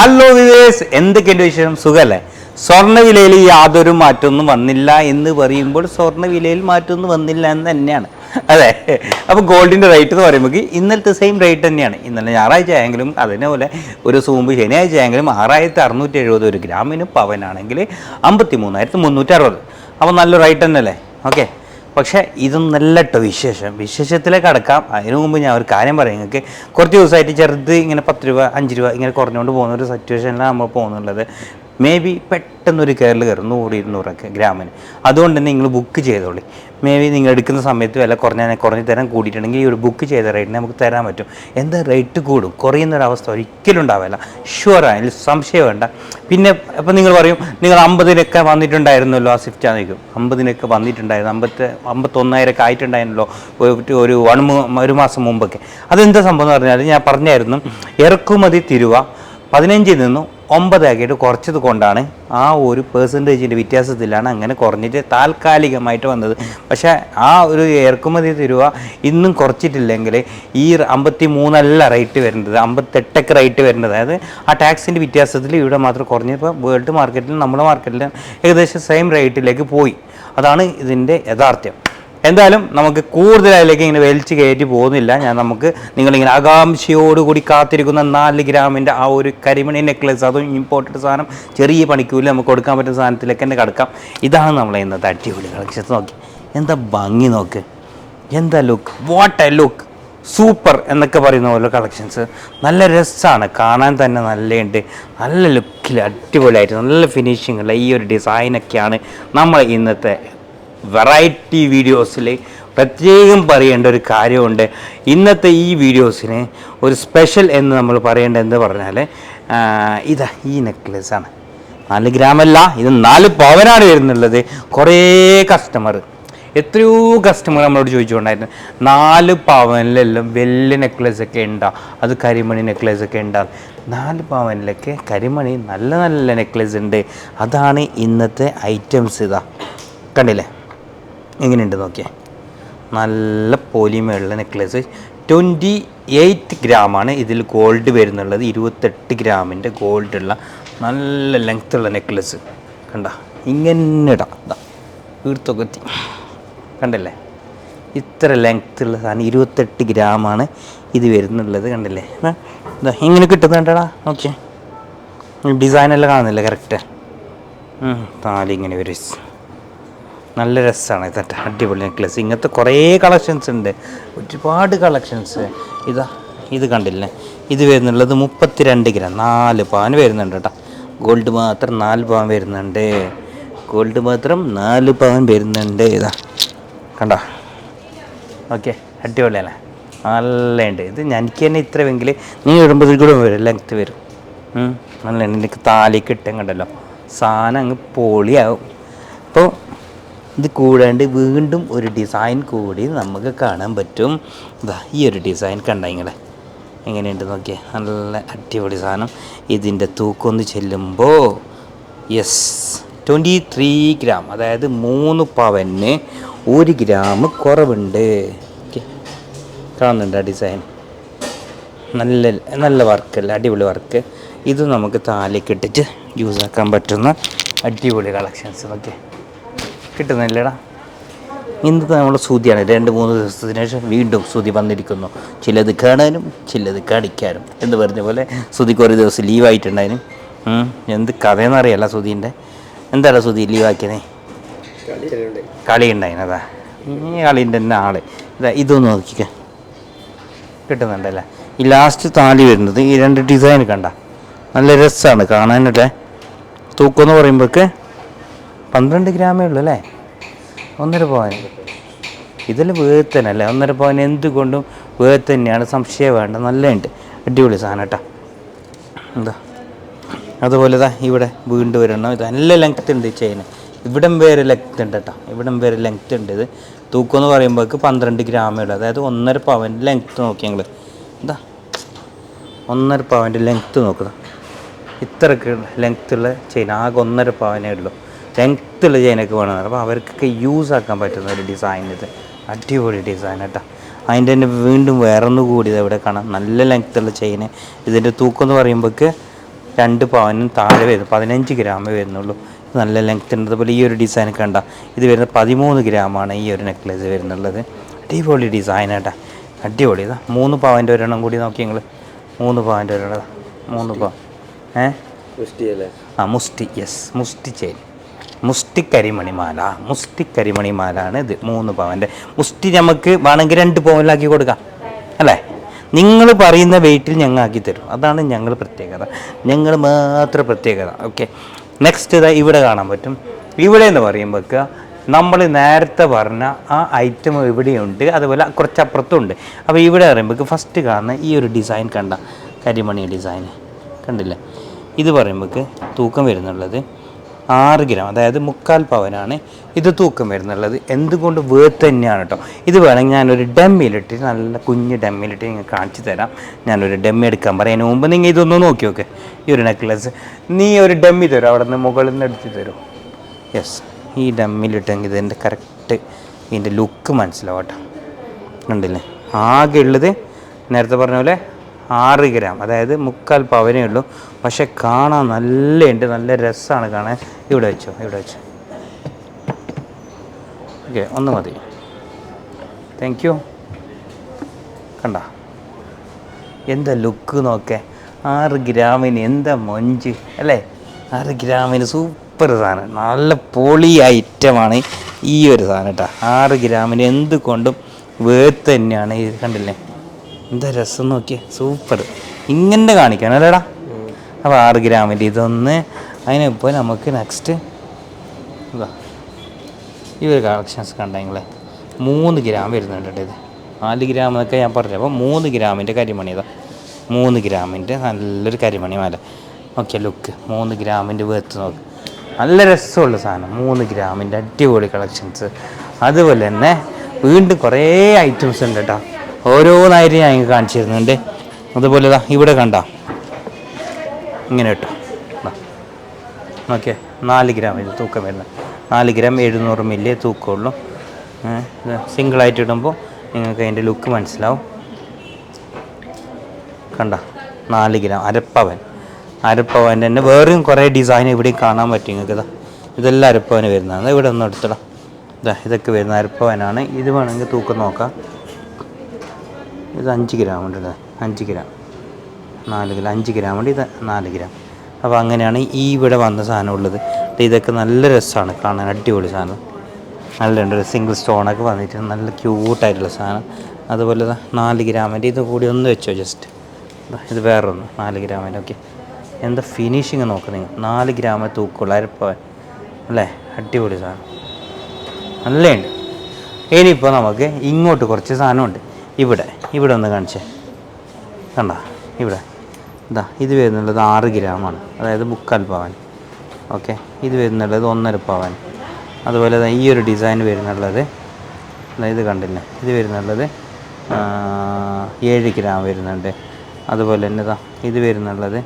Hello viewers, എന്തൊക്കെയുണ്ട് വിഷയം? സുഖല്ലേ? സ്വർണ്ണവിലയിൽ യാതൊരു മാറ്റമൊന്നും വന്നില്ല എന്ന് പറയുമ്പോൾ സ്വർണ്ണവിലയിൽ മാറ്റമൊന്നും വന്നില്ല എന്ന് തന്നെയാണ്. അതെ. അപ്പോൾ ഗോൾഡിൻ്റെ റേറ്റ് എന്ന് പറയുമ്പോൾ ഇന്നലത്തെ സെയിം റേറ്റ് തന്നെയാണ്. ഇന്നലെ ഞായറാഴ്ച ആയെങ്കിലും അതേപോലെ ഒരു സൂമ്പ് ശനിയാഴ്ച ആയെങ്കിലും 6670 ഒരു ഗ്രാമിന്, പവനാണെങ്കിൽ 53,360. അപ്പോൾ നല്ല റേറ്റ് തന്നെയല്ലേ? ഓക്കെ. പക്ഷേ ഇതൊന്നല്ല കേട്ടോ വിശേഷത്തിലേക്ക് കടക്കാം. അതിനു മുമ്പ് ഞാൻ ഒരു കാര്യം പറയാം. നിങ്ങൾക്ക് കുറച്ച് ദിവസമായിട്ട് ചെറുത് ഇങ്ങനെ 10 രൂപ 5 രൂപ ഇങ്ങനെ കുറഞ്ഞുകൊണ്ട് പോകുന്ന ഒരു സിറ്റുവേഷനിലാണ് നമ്മൾ പോകുന്നുള്ളത്. മേ ബി പെട്ടെന്നൊരു കയറിൽ കയറും 100-200 ഗ്രാമിന്. അതുകൊണ്ട് തന്നെ നിങ്ങൾ ബുക്ക് ചെയ്തോളി. മേ ബി നിങ്ങൾ എടുക്കുന്ന സമയത്ത് വില കുറഞ്ഞ് തരാൻ കൂടിയിട്ടുണ്ടെങ്കിൽ ഈ ഒരു ബുക്ക് ചെയ്ത റേറ്റിന് നമുക്ക് തരാൻ പറ്റും. എന്താ റേറ്റ് കൂടും, കുറയുന്നൊരവസ്ഥ ഒരിക്കലും ഉണ്ടാവില്ല. ഷുവറാണ്, അതിൽ സംശയം വേണ്ട. പിന്നെ അപ്പോൾ നിങ്ങൾ പറയും, നിങ്ങൾ 50-നൊക്കെ വന്നിട്ടുണ്ടായിരുന്നല്ലോ, ആ സ്വിഫ്റ്റ് ആയിരിക്കും 50-നൊക്കെ വന്നിട്ടുണ്ടായിരുന്നു, 51,000 ആയിട്ടുണ്ടായിരുന്നല്ലോ ഒരു മാസം മുമ്പൊക്കെ. അതെന്താ സംഭവം എന്ന് പറഞ്ഞാൽ ഞാൻ പറഞ്ഞായിരുന്നു, ഇറക്കുമതി തിരുവ 15 നിന്നും 9 ആക്കിയിട്ട് കുറച്ചത് കൊണ്ടാണ് ആ ഒരു പെർസെൻറ്റേജിൻ്റെ വ്യത്യാസത്തിലാണ് അങ്ങനെ കുറഞ്ഞിട്ട് താൽക്കാലികമായിട്ട് വന്നത്. പക്ഷേ ആ ഒരു ഇറക്കുമതി തിരുവ ഇന്നും കുറച്ചിട്ടില്ലെങ്കിൽ ഈ 53 റേറ്റ് വരുന്നത്, 58 റേറ്റ് വരുന്നത്. അതായത് ആ ടാക്സിൻ്റെ വ്യത്യാസത്തിൽ ഇവിടെ മാത്രം കുറഞ്ഞപ്പോൾ വേൾഡ് മാർക്കറ്റിലും നമ്മുടെ മാർക്കറ്റിലും ഏകദേശം സെയിം റേറ്റിലേക്ക് പോയി. അതാണ് ഇതിൻ്റെ യഥാർത്ഥ്യം. എന്തായാലും നമുക്ക് കൂടുതൽ അതിലേക്ക് ഇങ്ങനെ വലിച്ചു കയറ്റി പോകുന്നില്ല. നമുക്ക് നിങ്ങളിങ്ങനെ ആകാംക്ഷയോടുകൂടി കാത്തിരിക്കുന്ന 4 ഗ്രാമിൻ്റെ ആ ഒരു കരിമണി നെക്ലസ്, അതും ഇമ്പോർട്ടഡ് സാധനം, ചെറിയ പണിക്കൂല നമുക്ക് കൊടുക്കാൻ പറ്റുന്ന സാധനത്തിലേക്ക് തന്നെ കിടക്കാം. ഇതാണ് നമ്മളെ ഇന്നത്തെ അടിപൊളി കളക്ഷൻസ്. നോക്കി എന്താ ഭംഗി, നോക്ക് എന്താ look, what A look, super എന്നൊക്കെ പറയുന്ന പോലെ കളക്ഷൻസ്. നല്ല രസമാണ് കാണാൻ തന്നെ, നല്ലുണ്ട്, നല്ല ലുക്കിൽ അടിപൊളിയായിട്ട് നല്ല ഫിനിഷിങ്ങുള്ള ഈ ഒരു ഡിസൈനൊക്കെയാണ് നമ്മൾ ഇന്നത്തെ വെറൈറ്റി വീഡിയോസിൽ പ്രത്യേകം പറയേണ്ട ഒരു കാര്യമുണ്ട്. ഇന്നത്തെ ഈ വീഡിയോസിന് ഒരു സ്പെഷ്യൽ എന്ന് നമ്മൾ പറയേണ്ടത് എന്ത് പറഞ്ഞാൽ, ഇതാ ഈ നെക്ലസ്സാണ്. 4 ഗ്രാമല്ല, ഇത് 4 പവനാണ് വരുന്നുള്ളത്. കുറേ എത്രയോ കസ്റ്റമർ നമ്മളോട് ചോദിച്ചുകൊണ്ടായിരുന്നു, 4 പവനിലെല്ലാം വലിയ നെക്ലസ്സൊക്കെ ഉണ്ടാവും, അത് കരിമണി നെക്ലസ്സൊക്കെ ഉണ്ടാവും. 4 പവനിലൊക്കെ കരിമണി നല്ല നല്ല നെക്ലസ് ഉണ്ട്. അതാണ് ഇന്നത്തെ ഐറ്റംസ്. ഇതാ കണ്ടില്ലേ എങ്ങനെയുണ്ട് നോക്കിയേ, നല്ല പോലിമയുള്ള നെക്ലസ്. 28 ഗ്രാമാണ് ഇതിൽ ഗോൾഡ് വരുന്നുള്ളത്. 28 ഗ്രാമിൻ്റെ ഗോൾഡുള്ള നല്ല ലെങ്ത്തുള്ള നെക്ലസ് കണ്ട, ഇങ്ങനെ ഇടാം. ഇതാ വീർത്തൊക്കെ കണ്ടല്ലേ, ഇത്ര ലെങ്ത്തുള്ള സാധനം 28 ഗ്രാമാണ് ഇത് വരുന്നുള്ളത്. കണ്ടില്ലേ, ഇതാ ഇങ്ങനെ കിട്ടുന്നുണ്ടടാ. ഓക്കെ, ഡിസൈനെല്ലാം കാണുന്നില്ല കറക്റ്റ്. താലി ഇങ്ങനെ വരും, നല്ല രസമാണ്. ഇതട്ടെ അടിപൊളി നെക്ലസ്. ഇങ്ങനത്തെ കുറേ കളക്ഷൻസ് ഉണ്ട്, ഒരുപാട് കളക്ഷൻസ്. ഇത് കണ്ടില്ലേ, ഇത് വരുന്നുള്ളത് 32 ഗ്രാം, 4 പവൻ വരുന്നുണ്ട് കേട്ടോ. ഗോൾഡ് മാത്രം 4 പവൻ വരുന്നുണ്ട്, ഗോൾഡ് മാത്രം 4 പവൻ വരുന്നുണ്ട്. ഇതാ കണ്ടോ, ഓക്കെ അടിപൊളിയല്ലേ, നല്ലുണ്ട്. ഇത് എനിക്ക് തന്നെ ഇത്രയെങ്കിൽ നീ ഇടുമ്പോൾ കൂടെ വരും, ലെങ്ത്ത് വരും. നല്ല എനിക്ക് താലി കിട്ടും കണ്ടല്ലോ, സാധനം അങ്ങ് പൊളിയാവും. അപ്പോൾ ഇത് കൂടാണ്ട് വീണ്ടും ഒരു ഡിസൈൻ കൂടി നമുക്ക് കാണാൻ പറ്റും. ഇതാ ഈ ഒരു ഡിസൈൻ കണ്ട നിങ്ങളെ എങ്ങനെയുണ്ട് നോക്കിയേ, നല്ല അടിപൊളി സാധനം. ഇതിൻ്റെ തൂക്കൊന്ന് ചെല്ലുമ്പോൾ 23 ഗ്രാം, അതായത് 3 പവന് 1 ഗ്രാം കുറവുണ്ട്. ഓക്കെ, കാണുന്നുണ്ട് ആ ഡിസൈൻ, നല്ല നല്ല വർക്കല്ല, അടിപൊളി വർക്ക്. ഇത് നമുക്ക് താലിക്ക് ഇട്ടിട്ട് യൂസ് ആക്കാൻ പറ്റുന്ന അടിപൊളി കളക്ഷൻസ്. ഓക്കെ, കിട്ടുന്നില്ലടാ. ഇന്നത്തെ നമ്മൾ സൂതിയാണ്. 2-3 ദിവസത്തിന് ശേഷം വീണ്ടും സൂതി വന്നിരിക്കുന്നു. ചിലത് കാണാനും ചിലത് കാണിക്കാനും എന്ന് പറഞ്ഞ പോലെ സുതിക്ക് ഒരു ദിവസം ലീവായിട്ടുണ്ടായിരുന്നു. എന്ത് കഥയെന്നറിയാല സുധീൻ്റെ. എന്താണ് സുധി ലീവാക്കിയതേ? കളി ഉണ്ടായിരുന്നതാ. ഈ കളീൻ്റെ തന്നെ ആള്. ഇതൊന്ന് നോക്കിക്ക, കിട്ടുന്നുണ്ടല്ലേ. ഈ ലാസ്റ്റ് താലി വരുന്നത് ഈ 2 ഡിസൈൻ കണ്ട, നല്ല രസമാണ് കാണാനല്ലേ. തൂക്കമെന്ന് പറയുമ്പോഴേക്ക് 12 ഗ്രാമേ ഉള്ളൂ അല്ലേ, 1.5 പവൻ. ഇതിൽ വേർത്തനല്ലേ, 1.5 പവൻ എന്തുകൊണ്ടും വേർത്ത് തന്നെയാണ്, സംശയം വേണ്ട. നല്ലുണ്ട്, അടിപൊളി സാധനം കേട്ടോ. എന്താ അതുപോലെ ഇവിടെ വീണ്ടും വരണം. ഇത് നല്ല ലെങ്ത്ത് ഉണ്ട് ചെയിന്, ഇവിടം വരെ ലെങ്ത്ത് ഉണ്ട് കേട്ടോ, ഇവിടം വരെ ലെങ്ത്ത് ഉണ്ട്. ഇത് തൂക്കമെന്ന് പറയുമ്പോഴേക്ക് 12 ഗ്രാമേ ഉള്ളൂ, അതായത് 1.5 പവൻ്റെ ലെങ്ത്ത് നോക്കി ഞങ്ങൾ. എന്താ 1.5 പവൻ്റെ ലെങ്ത്ത് നോക്കുക, ഇത്രയൊക്കെ ലെങ്ത്തുള്ള ചെയിൻ ആകെ 1.5 പവനേ ഉള്ളൂ. ലെങ്ത്തുള്ള ചെയിനൊക്കെ വേണമെന്ന്. അപ്പോൾ അവർക്കൊക്കെ യൂസ് ആക്കാൻ പറ്റുന്ന ഒരു ഡിസൈൻ. ഇത് അടിപൊളി ഡിസൈൻ കേട്ടോ. അതിൻ്റെ തന്നെ വീണ്ടും വേറൊന്നു കൂടി ഇത് ഇവിടെ കാണാം, നല്ല ലെങ്ത്തുള്ള ചെയിന്. ഇതിൻ്റെ തൂക്കം എന്ന് പറയുമ്പോഴേക്ക് 2 പവനും താഴെ വരുന്നു, 15 ഗ്രാമേ വരുന്നുള്ളൂ. നല്ല ലെങ്ത് ഉണ്ട്. അതുപോലെ ഈ ഒരു ഡിസൈൻ കണ്ട, ഇത് വരുന്നത് 13 ഗ്രാമാണ് ഈ ഒരു നെക്ലേസ് വരുന്നുള്ളത്. അടിപൊളി ഡിസൈൻ കേട്ടോ, അടിപൊളി. ഇതാ 3 പവൻ്റെ ഒരെണ്ണം കൂടി നോക്കി നിങ്ങൾ, 3 പവൻ്റെ ഒരെണ്ണം, 3 പവൻ. മുസ്റ്റി, യെസ്, മുസ്റ്റി ചെയിൻ, മുസ്റ്റി കരിമണിമാല, മുസ്റ്റി കരിമണിമാലാണ് ഇത്. 3 പവൻ്റെ മുസ്റ്റി നമുക്ക് വേണമെങ്കിൽ 2 പവനിലാക്കി കൊടുക്കാം അല്ലേ? നിങ്ങൾ പറയുന്ന വെയിറ്റിൽ ഞങ്ങൾ ആക്കി തരും. അതാണ് ഞങ്ങൾ പ്രത്യേകത, ഞങ്ങൾ മാത്രം പ്രത്യേകത. ഓക്കെ, നെക്സ്റ്റ് ഇതാ ഇവിടെ കാണാൻ പറ്റും. ഇവിടെ എന്ന് പറയുമ്പോൾ നമ്മൾ നേരത്തെ പറഞ്ഞ ആ ഐറ്റം ഇവിടെയുണ്ട്, അതുപോലെ കുറച്ചപ്പുറത്തുണ്ട്. അപ്പോൾ ഇവിടെ പറയുമ്പോൾ ഫസ്റ്റ് കാണുന്ന ഈ ഒരു ഡിസൈൻ കണ്ട, കരിമണി ഡിസൈൻ കണ്ടില്ലേ? ഇത് പറയുമ്പോൾ തൂക്കം വരുന്നുള്ളത് 6 ഗ്രാം, അതായത് 3/4 പവനാണ് ഇത് തൂക്കം വരുന്നുള്ളത്. എന്തുകൊണ്ട് വേർത്ത് തന്നെയാണ് കേട്ടോ. ഇത് വേണമെങ്കിൽ ഞാനൊരു ഡമ്മിയിലിട്ട്, നല്ല കുഞ്ഞ് ഡമ്മിയിലിട്ട് നിങ്ങൾ കാണിച്ചു തരാം. ഞാനൊരു ഡമ്മി എടുക്കാൻ പറയാം. അതിന് മുമ്പ് നിങ്ങൾ ഇതൊന്ന് നോക്കി നോക്കെ. ഈ ഒരു നെക്ലസ് നീ ഒരു ഡമ്മി തരും, അവിടെ നിന്ന് മുകളിൽ നിന്ന് എടുത്ത് തരും. യെസ്, ഈ ഡമ്മിയിലിട്ടെങ്കിൽ ഇതിൻ്റെ കറക്റ്റ് ഇതിൻ്റെ ലുക്ക് മനസ്സിലാവട്ടെ. കണ്ടില്ലേ? ആകെ ഉള്ളത് നേരത്തെ പറഞ്ഞ പോലെ 6 ഗ്രാം, അതായത് 3/4 പവനേ ഉള്ളൂ. പക്ഷെ കാണാൻ നല്ല ഉണ്ട്, നല്ല രസമാണ് കാണാൻ. ഇവിടെ വെച്ചോ, ഇവിടെ വെച്ചോ. ഓക്കെ, ഒന്ന് മതി. Thank you. കണ്ട എന്താ ലുക്ക് നോക്കേ. 6 ഗ്രാമിന് എന്താ മൊഞ്ച് അല്ലേ? 6 ഗ്രാമിന് സൂപ്പർ സാധനം, നല്ല പൊളി ഐറ്റമാണ് ഈ ഒരു സാധനം കേട്ടോ. 6 ഗ്രാമിന് എന്തുകൊണ്ടും വേർത്ത് തന്നെയാണ്. ഇത് കണ്ടില്ലേ എന്താ രസം നോക്കിയേ, സൂപ്പർ. ഇങ്ങനെ കാണിക്കണം അല്ലേടാ? അപ്പോൾ 6 ഗ്രാമിൻ്റെ ഇതൊന്ന്. അതിനിപ്പോൾ നമുക്ക് നെക്സ്റ്റ് ഇതാ ഈ ഒരു കളക്ഷൻസ് കണ്ടെങ്കിലേ 3 ഗ്രാം വരുന്നുണ്ട് കേട്ടോ. ഇത് 4 ഗ്രാം എന്നൊക്കെ ഞാൻ പറഞ്ഞു. അപ്പോൾ 3 ഗ്രാമിൻ്റെ കരിമണി ഇതാ, 3 ഗ്രാമിൻ്റെ നല്ലൊരു കരിമണി മാല. ഓക്കെ, ലുക്ക് 3 ഗ്രാമിൻ്റെ വേർത്ത് നോക്ക്, നല്ല രസമുള്ള സാധനം. 3 ഗ്രാമിൻ്റെ അടിപൊളി കളക്ഷൻസ്. അതുപോലെ തന്നെ വീണ്ടും കുറേ ഐറ്റംസ് ഉണ്ട് കേട്ടോ. ഓരോന്നായിട്ട് ഞാൻ ഇങ്ങനെ കാണിച്ചു തരുന്നുണ്ട്. അതുപോലെ ഇതാ ഇവിടെ കണ്ട ഇങ്ങനെ കേട്ടോ, ഓക്കെ 4 ഗ്രാം ഇത് തൂക്കം വരുന്നത്. 4 ഗ്രാം 700 മില്ലി തൂക്കമുള്ളൂ. സിംഗിളായിട്ട് ഇടുമ്പോൾ നിങ്ങൾക്ക് അതിൻ്റെ ലുക്ക് മനസ്സിലാവും. കണ്ട 4 ഗ്രാം, അരപ്പവൻ. അരപ്പവൻ്റെ തന്നെ വേറെയും കുറേ ഡിസൈൻ ഇവിടെയും കാണാൻ പറ്റും നിങ്ങൾക്ക്. ഇതെല്ലാം അരപ്പവന് വരുന്നതാണ്. ഇവിടെ ഒന്നും എടുത്തിടാം. ഇതൊക്കെ വരുന്ന അരപ്പവനാണ്. ഇത് വേണമെങ്കിൽ തൂക്കം നോക്കാം. ഇത് 5 ഗ്രാം ഉണ്ടല്ലേ, 5 ഗ്രാം, 4 ഗ്രാം, 5 ഗ്രാം ഉണ്ട്, ഇത് 4 ഗ്രാം. അപ്പോൾ അങ്ങനെയാണ് ഈ ഇവിടെ വന്ന സാധനം ഉള്ളത്. ഇതൊക്കെ നല്ല രസമാണ് കാണാൻ, അടിപൊളി സാധനം. നല്ലുണ്ട്, ഒരു സിംഗിൾ സ്റ്റോണൊക്കെ വന്നിട്ട് നല്ല ക്യൂട്ടായിട്ടുള്ള സാധനം. അതുപോലെ 4 ഗ്രാമിൻ്റെ ഇത് കൂടി ഒന്ന് വെച്ചോ ജസ്റ്റ്. ഇത് വേറൊന്ന് 4 ഗ്രാമിൻ്റെ. ഓക്കെ, എന്താ ഫിനിഷിങ് നോക്കുക നിങ്ങൾ. 4 ഗ്രാമേ തൂക്കുള്ളൂ, അരപ്പവൻ അല്ലേ? അടിപൊളി സാധനം, നല്ലുണ്ട്. ഇനിയിപ്പോൾ നമുക്ക് ഇങ്ങോട്ട് കുറച്ച് സാധനമുണ്ട്. ഇവിടെ ഒന്ന് കാണിച്ചേ. കണ്ട ഇവിടെ ഇത് വരുന്നുള്ളത് 6 ഗ്രാമാണ്, അതായത് 3/4 പവൻ. ഓക്കെ, ഇത് വരുന്നുള്ളത് 1.5 പവൻ. അതുപോലെ ഈ ഒരു ഡിസൈൻ വരുന്നുള്ളത് ഇത് കണ്ടില്ലേ, ഇത് വരുന്നുള്ളത് 7 ഗ്രാം വരുന്നുണ്ട്. അതുപോലെ തന്നെ ഇത് വരുന്നുള്ളത്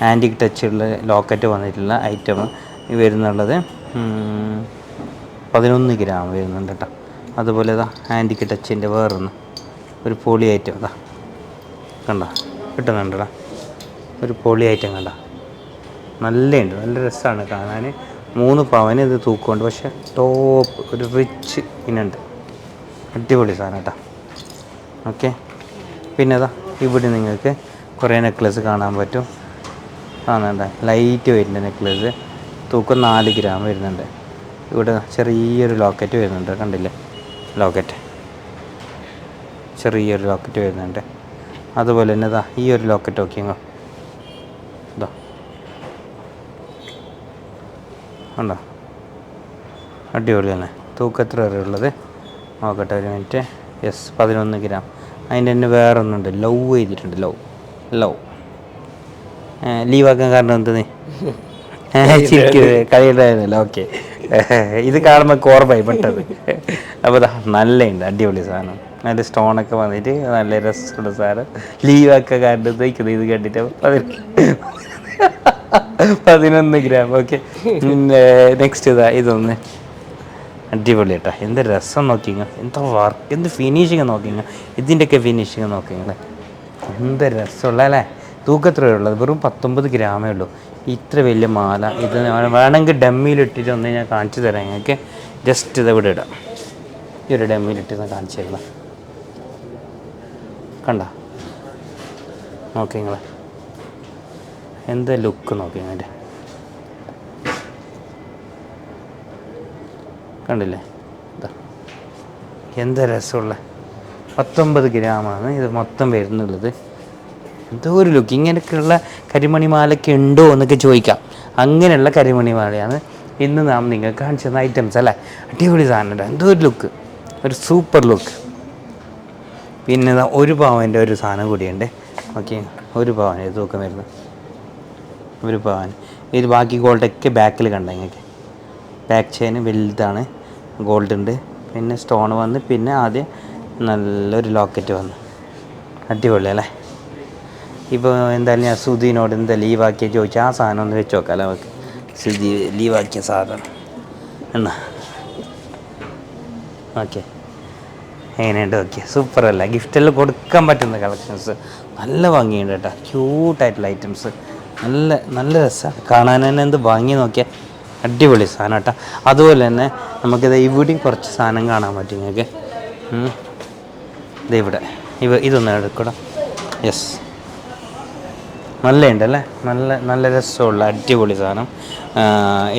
ആൻറ്റിക് ടച്ചുള്ള ലോക്കറ്റ് വന്നിട്ടുള്ള ഐറ്റം വരുന്നുള്ളത് 11 ഗ്രാം വരുന്നുണ്ട് കേട്ടോ. അതുപോലെ ആൻറ്റിക് ടച്ചിൻ്റെ വേറൊന്ന് ഒരു പൊളി ഐറ്റം കണ്ട കിട്ടുന്നുണ്ടടാ, ഒരു പൊളി ഐറ്റം കണ്ട, നല്ലുണ്ട്, നല്ല രസമാണ് കാണാൻ. 3 പവന് ഇത് തൂക്കമുണ്ട്. പക്ഷേ ടോപ്പ് ഒരു റിച്ച് ഇനുണ്ട്, അടിപൊളി സാധനം കേട്ടോ. ഓക്കെ, പിന്നെ ഇവിടെ നിങ്ങൾക്ക് കുറേ നെക്ലസ് കാണാൻ പറ്റും. കാണണ്ട, ലൈറ്റ് വെയിറ്റിൻ്റെ നെക്ലസ്, തൂക്കം 4 ഗ്രാം വരുന്നുണ്ട്. ഇവിടെ ചെറിയൊരു ലോക്കറ്റ് വരുന്നുണ്ട്, കണ്ടില്ലേ? ലോക്കറ്റ്, ചെറിയൊരു ലോക്കറ്റ് വരുന്നുണ്ട്. അതുപോലെ തന്നെ ഈ ഒരു ലോക്കറ്റ് നോക്കിയങ്ങോ, ഉണ്ടോ? അടിപൊളി തന്നെ. തൂക്കം എത്ര വരെ ഉള്ളത് നോക്കട്ടെ, ഒരു മിനിറ്റ്. Yes, 11 gram. അതിൻ്റെ തന്നെ വേറെ ഒന്നുണ്ട്, ലവ് ചെയ്തിട്ടുണ്ട്. ലവ് ലീവാക്കാൻ കാരണം എന്താ? നീ കളിയുണ്ടായിരുന്നല്ലോ. ഓക്കെ, ഇത് കാണുമ്പോൾ കോർബായി പെട്ടത്. അപ്പോൾ നല്ലുണ്ട്, അടിപൊളി സാധനം. നല്ല സ്റ്റോണൊക്കെ വന്നിട്ട് നല്ല രസമുള്ള സാധനം. ലീവാക്കാൻ കാരണം തയ്ക്കുന്നത് ഇത് കണ്ടിട്ട് 11 ഗ്രാം. ഓക്കെ, നെക്സ്റ്റ് ഇതൊന്ന് അടിപൊളി കേട്ടോ. എന്ത് രസം നോക്കിങ്ങ, എന്താ വർക്ക്, എന്ത് ഫിനിഷിങ് നോക്കിങ്ങ, ഇതിൻ്റെയൊക്കെ ഫിനിഷിങ് നോക്കിങ്ങളെ, എന്ത് രസമുള്ള അല്ലേ? തൂക്കത്രയുള്ളത് വെറും 19 ഗ്രാമേ ഉള്ളൂ. ഇത്ര വലിയ മാല ഇത് വേണമെങ്കിൽ ഡമ്മിയിലിട്ടിട്ട് ഒന്ന് ഞാൻ കാണിച്ചു തരാം നിങ്ങൾക്ക്. ജസ്റ്റ് ഇത് ഇവിടെ ഇടാം. ഈ ഒരു ഡമ്മിയിലിട്ട് കാണിച്ചു തരുന്ന കണ്ട നോക്കി നിങ്ങൾ എന്താ ലുക്ക് നോക്കി അതിൻ്റെ കണ്ടില്ലേ? ഇതാ എന്താ രസമുള്ള 19 ഗ്രാമാണ് ഇത് മൊത്തം വരുന്നുള്ളത്. എന്തോ ഒരു ലുക്ക്. ഇങ്ങനെയൊക്കെയുള്ള കരിമണിമാലയ്ക്ക് ഉണ്ടോ എന്നൊക്കെ ചോദിക്കാം. അങ്ങനെയുള്ള കരിമണിമാലയാണ് ഇന്ന് നാം നിങ്ങൾക്ക് കാണിച്ചു തന്ന ഐറ്റംസ് അല്ലേ. അടിപൊളി സാധനം. എന്തോ ഒരു ലുക്ക്, ഒരു സൂപ്പർ ലുക്ക്. പിന്നെ 1 പവൻ്റെ ഒരു സാധനം കൂടിയുണ്ട്. ഓക്കെ, 1 പവൻ തൂക്കം വരുന്നത് 1 പവൻ. ഇത് ബാക്കി ഗോൾഡൊക്കെ ബാക്കിൽ കണ്ട നിങ്ങൾക്ക്. ബാക്ക് ചെയിൻ വലുതാണ്, ഗോൾഡ് ഉണ്ട്, പിന്നെ സ്റ്റോൺ വന്ന്, പിന്നെ ആദ്യം നല്ലൊരു ലോക്കറ്റ് വന്നു. അടിപൊളി അല്ലേ. ഇപ്പോൾ എന്തായാലും ഞാൻ സുധീനോട് എന്താ ലീവാക്കിയ ചോദിച്ചാൽ ആ സാധനം ഒന്ന് വെച്ച് നോക്കാം അല്ലേ. നമുക്ക് സുധി ലീവാക്കിയ സാധനം എന്നാ ഓക്കെ എങ്ങനെയുണ്ട്? ഓക്കെ, സൂപ്പറല്ല. ഗിഫ്റ്റെല്ലാം കൊടുക്കാൻ പറ്റുന്ന കളക്ഷൻസ് നല്ല ഭംഗിയുണ്ട് കേട്ടോ. ക്യൂട്ടായിട്ടുള്ള ഐറ്റംസ്, നല്ല നല്ല രസമാണ് കാണാൻ തന്നെ. എന്ത് ഭംഗി നോക്കിയാൽ അടിപൊളി സാധനം കേട്ടോ. അതുപോലെ തന്നെ നമുക്കിത് ഇവിടെയും കുറച്ച് സാധനം കാണാൻ പറ്റും നിങ്ങൾക്ക്. ഇവിടെ ഇതൊന്നും എടുക്കണം. യെസ്, നല്ലുണ്ടല്ലേ, നല്ല നല്ല രസമുള്ള അടിപൊളി സാധനം.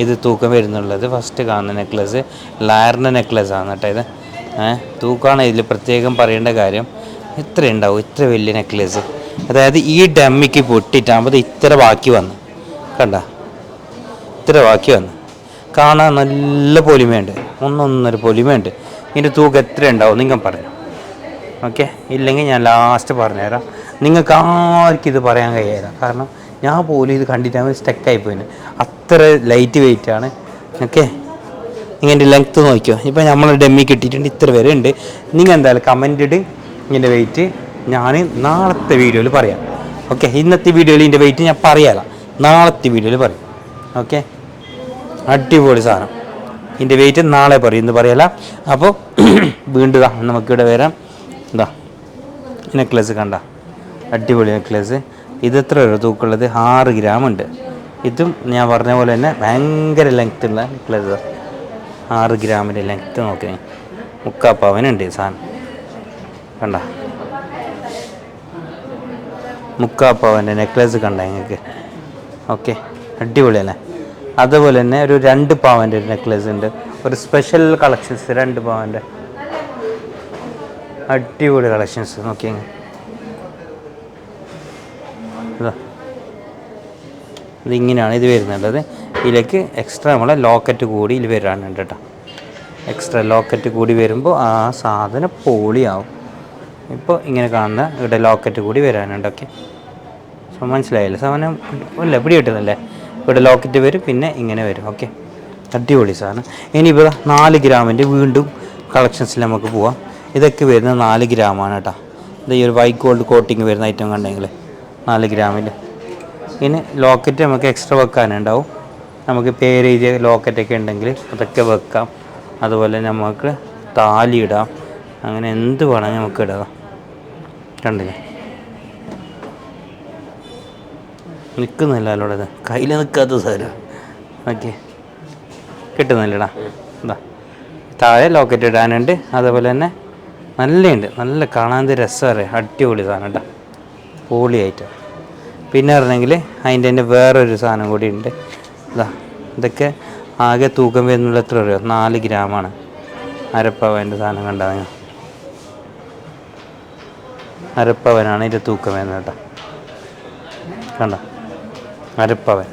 ഇത് തൂക്കം വരുന്നുള്ളത് ഫസ്റ്റ് കാണുന്ന നെക്ലസ് ലാറിൻ്റെ നെക്ലസ് ആണ് കേട്ടോ. ഇത് തൂക്കമാണ് ഇതിൽ പ്രത്യേകം പറയേണ്ട കാര്യം. ഇത്ര ഉണ്ടാവും, ഇത്ര വലിയ നെക്ലസ്. അതായത് ഈ ഡമ്മിക്ക് പൊട്ടിയിട്ടാകുമ്പോൾ ഇത്ര ബാക്കി വന്നു കണ്ട, ഇത്ര ബാക്കി വന്നു. കാണാൻ നല്ല പൊലിമയുണ്ട്, 1.5 പൊലിമയുണ്ട്. ഇതിൻ്റെ തൂക്കം എത്ര ഉണ്ടാവും നിങ്ങൾ പറഞ്ഞു. ഓക്കെ, ഇല്ലെങ്കിൽ ഞാൻ ലാസ്റ്റ് പറഞ്ഞുതരാം. നിങ്ങൾക്ക് ആർക്കും ഇത് പറയാൻ കഴിയില്ല. കാരണം ഞാൻ പോലും ഇത് കണ്ടിട്ടാകുമ്പോൾ സ്റ്റക്കായിപ്പോയിന്. അത്ര ലൈറ്റ് വെയിറ്റാണ്. ഓക്കെ, ഇങ്ങനെ ലെങ്ത്ത് നോക്കിയോ. ഇപ്പോൾ നമ്മൾ ഡമ്മി കിട്ടിയിട്ടുണ്ട്, ഇത്ര വരെ ഉണ്ട്. നിങ്ങൾ എന്തായാലും കമൻറ്റ് ഇട്ട് ഇതിൻ്റെ വെയിറ്റ് ഞാൻ നാളത്തെ വീഡിയോയിൽ പറയാം. ഓക്കെ, ഇന്നത്തെ വീഡിയോയിൽ ഇതിൻ്റെ വെയിറ്റ് ഞാൻ പറയാല, നാളത്തെ വീഡിയോയിൽ പറയും. ഓക്കെ, അടിപൊളി സാധനം. ഇതിൻ്റെ വെയിറ്റ് നാളെ പറയും, ഇന്ന് പറയല. അപ്പോൾ വീണ്ടും നമുക്കിവിടെ വരാം. എന്താ നെക്ലസ് കണ്ട, അടിപൊളി നെക്ലസ്. ഇത് എത്ര രൂപ തൂക്കുള്ളത്? 6 ഗ്രാം ഉണ്ട്. ഇതും ഞാൻ പറഞ്ഞ പോലെ തന്നെ ഭയങ്കര ലെങ്ത്തുള്ള നെക്ലസ്. 6 ഗ്രാമിൻ്റെ ലെങ്ത്ത് നോക്കി. 3/4 പവനുണ്ട് ഈ സാധനം കണ്ട. 3/4 പവൻ്റെ നെക്ലസ് കണ്ട നിങ്ങൾക്ക്. ഓക്കെ, അടിപൊളിയല്ലേ. അതുപോലെ തന്നെ ഒരു 2 പവൻ്റെ ഒരു നെക്ലസ് ഉണ്ട്. ഒരു സ്പെഷ്യൽ കളക്ഷൻസ് 2 പവൻ്റെ അടിപൊളി കളക്ഷൻസ് നോക്കി. ഇതിങ്ങനെയാണ് ഇത് വരുന്നുള്ളത്. ഇതിലേക്ക് എക്സ്ട്രാ നമ്മളെ ലോക്കറ്റ് കൂടി ഇതിൽ വരാനുണ്ട് കേട്ടോ. എക്സ്ട്രാ ലോക്കറ്റ് കൂടി വരുമ്പോൾ ആ സാധനം പൊളിയാവും. ഇപ്പോൾ ഇങ്ങനെ കാണുന്ന ഇവിടെ ലോക്കറ്റ് കൂടി വരാനുണ്ട്. ഓക്കെ, സോ മനസ്സിലായില്ലേ? സാധനം ഇല്ല പിടി കിട്ടുന്നില്ലേ? ഇവിടെ ലോക്കറ്റ് വരും, പിന്നെ ഇങ്ങനെ വരും. ഓക്കെ, അടിപൊളി സാധനം. ഇനിയിപ്പോൾ 4 ഗ്രാമിൻ്റെ വീണ്ടും കളക്ഷൻസിൽ നമുക്ക് പോവാം. ഇതൊക്കെ വരുന്നത് 4 ഗ്രാമാണ് കേട്ടോ. ഇത് ഈ ഒരു വൈറ്റ് ഗോൾഡ് കോട്ടിങ് വരുന്ന ഐറ്റം കണ്ടെങ്കിൽ 4 ഗ്രാമിൽ. ഇനി ലോക്കറ്റ് നമുക്ക് എക്സ്ട്രാ വെക്കാനുണ്ടാവും. നമുക്ക് പേരെഴുതിയ ലോക്കറ്റൊക്കെ ഉണ്ടെങ്കിൽ അതൊക്കെ വെക്കാം. അതുപോലെ നമുക്ക് താലി ഇടാം. അങ്ങനെ എന്ത് വേണമെങ്കിൽ നമുക്ക് ഇടാം. കണ്ടില്ലേ? നിൽക്കുന്നില്ല അല്ലോടത്, കയ്യിൽ നിൽക്കാത്ത സാരം. ഓക്കെ, കിട്ടുന്നില്ലടാ. എന്താ താഴെ ലോക്കറ്റ് ഇടാനുണ്ട്. അതുപോലെ തന്നെ നല്ലുണ്ട്, നല്ല കാണാൻ രസമറിയ അടിപൊളി സാധനം കേട്ടോ, പൊളിയായിട്ട്. പിന്നെ പറഞ്ഞെങ്കിൽ അതിൻ്റെ തന്നെ വേറൊരു സാധനം കൂടി ഉണ്ട്. ഇതൊക്കെ ആകെ തൂക്കം വരുന്നുള്ള എത്ര അറിയോ? 4 ഗ്രാമാണ്. 1/2 പവൻ്റെ സാധനം കണ്ടാൽ 1/2 പവനാണ് ഇതിൻ്റെ തൂക്കം വരുന്നത് കേട്ടോ. കണ്ട, 1/2 പവൻ.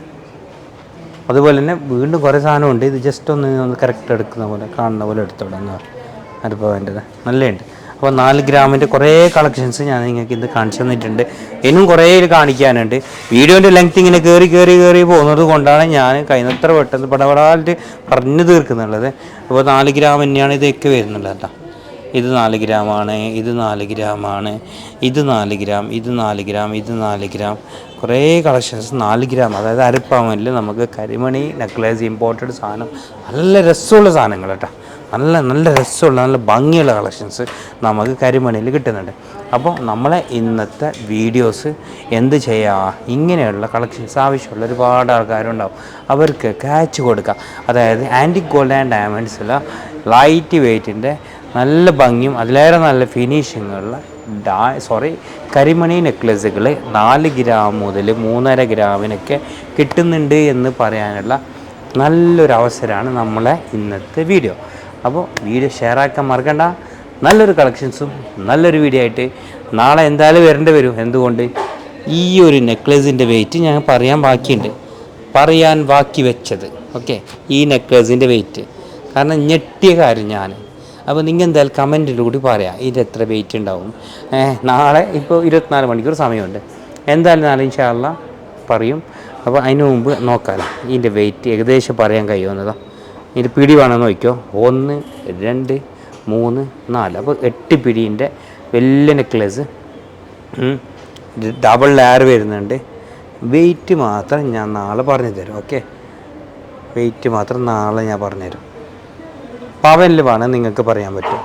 അതുപോലെ തന്നെ വീണ്ടും കുറേ സാധനമുണ്ട്. ഇത് ജസ്റ്റ് ഒന്ന് കറക്റ്റ് എടുക്കുന്ന പോലെ കാണുന്ന പോലെ എടുത്തോളാം. 1/2 പവൻ്റെത് നല്ലുണ്ട്. അപ്പോൾ 4 ഗ്രാമിൻ്റെ കുറേ കളക്ഷൻസ് ഞാൻ നിങ്ങൾക്ക് ഇത് കാണിച്ചു തന്നിട്ടുണ്ട്. ഇനിയും കുറേ കാണിക്കാനുണ്ട്. വീഡിയോൻ്റെ ലെങ്ത് ഇങ്ങനെ കയറി പോകുന്നത് കൊണ്ടാണ് ഞാൻ കഴിയുന്നത്ര പെട്ടെന്ന് പടപടായിട്ട് പറഞ്ഞു തീർക്കുന്നുള്ളത്. അപ്പോൾ 4 ഗ്രാം തന്നെയാണ് ഇതൊക്കെ വരുന്നുള്ളത് കേട്ടോ. ഇത് 4 ഗ്രാമാണ്, ഇത് 4 ഗ്രാമാണ്, ഇത് 4 ഗ്രാം, ഇത് 4 ഗ്രാം, ഇത് 4 ഗ്രാം. കുറേ കളക്ഷൻസ് 4 ഗ്രാം, അതായത് 1/2 പവനിൽ നമുക്ക് കരിമണി നെക്ലേസ് ഇമ്പോർട്ടഡ് സാധനം, നല്ല രസമുള്ള സാധനങ്ങൾ കേട്ടോ. നല്ല നല്ല രസമുള്ള നല്ല ഭംഗിയുള്ള കളക്ഷൻസ് നമുക്ക് കരിമണിയിൽ കിട്ടുന്നുണ്ട്. അപ്പോൾ നമ്മളെ ഇന്നത്തെ വീഡിയോസ് എന്ത് ചെയ്യുക, ഇങ്ങനെയുള്ള കളക്ഷൻസ് ആവശ്യമുള്ള ഒരുപാട് ആൾക്കാരുണ്ടാവും, അവർക്ക് ക്യാച്ച് കൊടുക്കുക. അതായത് ആൻറ്റിക് ഗോൾഡ് ആൻഡ് ഡയമണ്ട്സിലെ ലൈറ്റ് വെയ്റ്റിൻ്റെ നല്ല ഭംഗിയും അതിലേറെ നല്ല ഫിനിഷിങ്ങുള്ള കരിമണി നെക്ലസുകൾ 4 ഗ്രാം മുതൽ 3.5 ഗ്രാമിനൊക്കെ കിട്ടുന്നുണ്ട് എന്ന് പറയാനുള്ള നല്ലൊരു അവസരമാണ് നമ്മളെ ഇന്നത്തെ വീഡിയോ. അപ്പോൾ വീഡിയോ ഷെയർ ആക്കാൻ മറക്കണ്ട. നല്ലൊരു കളക്ഷൻസും നല്ലൊരു വീഡിയോ ആയിട്ട് നാളെ എന്തായാലും വരും. എന്തുകൊണ്ട് ഈ ഒരു നെക്ലസിൻ്റെ വെയിറ്റ് ഞാൻ പറയാൻ ബാക്കി വെച്ചത്. ഓക്കെ, ഈ നെക്ലസിൻ്റെ വെയിറ്റ് കാരണം ഞെട്ടിയ കാര്യം ഞാൻ. അപ്പോൾ നിങ്ങൾ എന്തായാലും കമൻറ്റിലൂടെ പറയാം ഇതിൻ്റെ എത്ര വെയിറ്റ് ഉണ്ടാവും. നാളെ ഇപ്പോൾ 24 മണിക്കൂർ സമയമുണ്ട്, എന്തായാലും നാളെ ഇൻഷാ അല്ലാഹ് പറയും. അപ്പോൾ അതിന് മുമ്പ് നോക്കാമല്ലോ ഇതിൻ്റെ വെയിറ്റ് ഏകദേശം പറയാൻ കഴിയുമെന്നതാണ്. ഇതിൻ്റെ പിടി വേണമെന്ന് നോക്കിയോ, 1 2 3 4, അപ്പോൾ 8 പിടീൻ്റെ വലിയ നെക്ലസ്, ഡബിൾ ലെയർ വരുന്നുണ്ട്. വെയിറ്റ് മാത്രം ഞാൻ നാളെ പറഞ്ഞു തരും. ഓക്കെ, വെയിറ്റ് മാത്രം നാളെ ഞാൻ പറഞ്ഞുതരും. പവനിൽ വേണം നിങ്ങൾക്ക് പറയാൻ പറ്റും.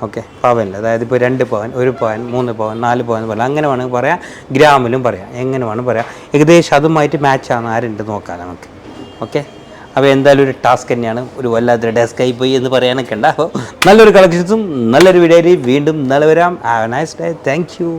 ഓക്കെ, പവനിൽ, അതായത് ഇപ്പോൾ 2 പവൻ 1 പവൻ 3 പവൻ 4 പവൻ പോലെ അങ്ങനെ വേണമെങ്കിൽ പറയാം, ഗ്രാമിലും പറയാം, എങ്ങനെ വേണം പറയാം. ഏകദേശം അതുമായിട്ട് മാച്ച് ആകുന്ന ആരുണ്ട് നോക്കാം നമുക്ക്. ഓക്കെ, അപ്പോൾ എന്തായാലും ഒരു ടാസ്ക് തന്നെയാണ്, ഒരു വല്ലാത്തൊരു ടാസ്ക് ആയിപ്പോയി എന്ന് പറയാനൊക്കെ ഉണ്ട്. അപ്പോൾ നല്ലൊരു കളക്ഷൻസും നല്ലൊരു വീഡിയോ വീണ്ടും നാളെ വരാം. Have A nice day. Thank you.